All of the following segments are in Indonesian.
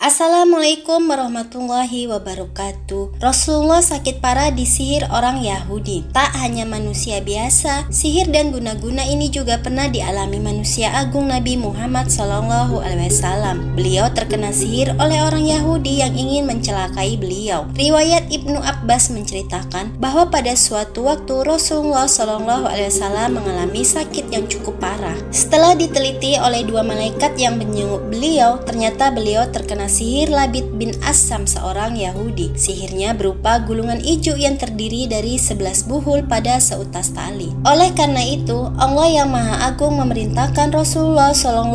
Assalamualaikum warahmatullahi wabarakatuh. Rasulullah sakit parah disihir orang Yahudi. Tak hanya manusia biasa, sihir dan guna-guna ini juga pernah dialami manusia agung Nabi Muhammad SAW. Beliau terkena sihir oleh orang Yahudi yang ingin mencelakai beliau. Riwayat Ibnu Abbas menceritakan bahwa pada suatu waktu Rasulullah SAW mengalami sakit yang cukup parah. Setelah diteliti oleh dua malaikat yang menjenguk beliau, ternyata beliau terkena sihir Labid bin Asam, seorang Yahudi. Sihirnya berupa gulungan ijuk yang terdiri dari 11 buhul pada seutas tali. Oleh karena itu, Allah yang Maha Agung memerintahkan Rasulullah SAW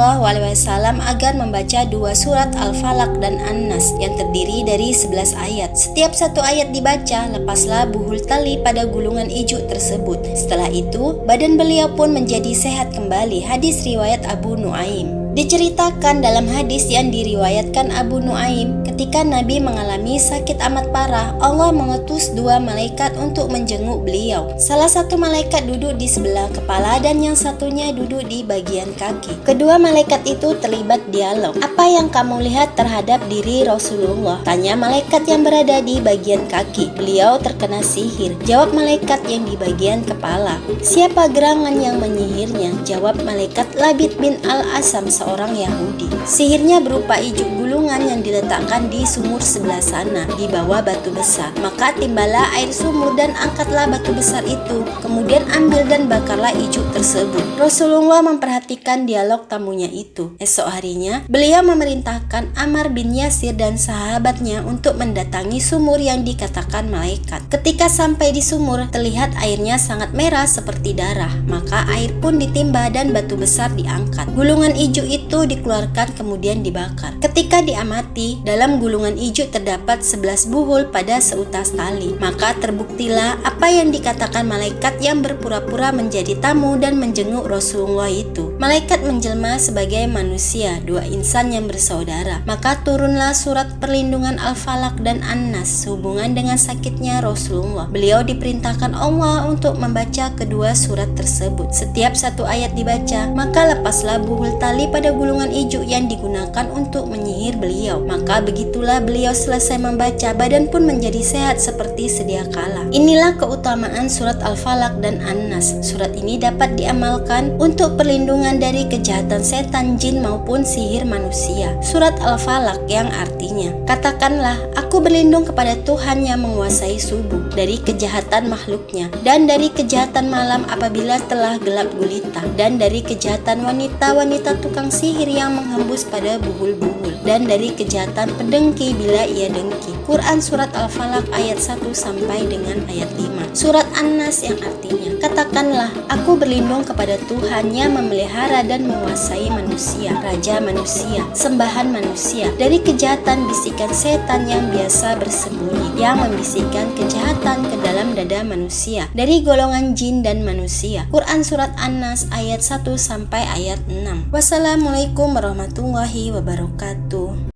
agar membaca dua surat Al-Falaq dan An-Nas yang terdiri dari 11 ayat. Setiap satu ayat dibaca, lepaslah buhul tali pada gulungan ijuk tersebut. Setelah itu, badan beliau pun menjadi sehat kembali. Hadis riwayat Abu Nuaim. Diceritakan dalam hadis yang diriwayatkan Abu Nuaim, ketika Nabi mengalami sakit amat parah, Allah mengutus dua malaikat untuk menjenguk beliau. Salah satu malaikat duduk di sebelah kepala dan yang satunya duduk di bagian kaki. Kedua malaikat itu terlibat dialog. "Apa yang kamu lihat terhadap diri Rasulullah?" tanya malaikat yang berada di bagian kaki. "Beliau terkena sihir," jawab malaikat yang di bagian kepala. "Siapa gerangan yang menyihirnya?" jawab malaikat Labid bin Al-Asam, seorang Yahudi. "Sihirnya berupa ijuk gulungan yang diletakkan di sumur sebelah sana, di bawah batu besar. Maka timbalah air sumur dan angkatlah batu besar itu. Kemudian ambil dan bakarlah ijuk tersebut." Rasulullah memperhatikan dialog tamunya itu. Esok harinya, beliau memerintahkan Ammar bin Yasir dan sahabatnya untuk mendatangi sumur yang dikatakan malaikat. Ketika sampai di sumur, terlihat airnya sangat merah seperti darah. Maka air pun ditimba dan batu besar diangkat. Gulungan ijuk itu dikeluarkan kemudian dibakar. Ketika diamati, dalam gulungan ijuk terdapat 11 buhul pada seutas tali. Maka terbuktilah apa yang dikatakan malaikat yang berpura-pura menjadi tamu dan menjenguk Rasulullah itu. Malaikat menjelma sebagai manusia, dua insan yang bersaudara. Maka turunlah surat perlindungan Al-Falaq dan An-Nas sehubungan dengan sakitnya Rasulullah. Beliau diperintahkan Allah untuk membaca kedua surat tersebut. Setiap satu ayat dibaca, maka lepaslah buhul tali pada gulungan ijuk yang digunakan untuk menyihir beliau. Maka begitulah beliau selesai membaca, badan pun menjadi sehat seperti sedia kala. Inilah keutamaan surat Al-Falaq dan An-Nas. Surat ini dapat diamalkan untuk perlindungan dari kejahatan setan, jin maupun sihir manusia. Surat Al-Falaq yang artinya, "Katakanlah, aku berlindung kepada Tuhan yang menguasai subuh, dari kejahatan makhluknya, dan dari kejahatan malam apabila telah gelap gulita, dan dari kejahatan wanita-wanita tukang sihir yang menghembus pada buhul-buhul, dan dari kejahatan pedengki bila ia dengki." Quran Surat Al-Falaq ayat 1 sampai dengan ayat 5. Surat An-Nas yang artinya, "Katakanlah, aku berlindung kepada Tuhan yang memelihara dan menguasai manusia, raja manusia, sembahan manusia, dari kejahatan bisikan setan yang biasa bersembunyi, yang membisikkan kejahatan ke dalam dada manusia, dari golongan jin dan manusia." Quran Surat An-Nas ayat 1 sampai ayat 6. Wassalamualaikum warahmatullahi wabarakatuh.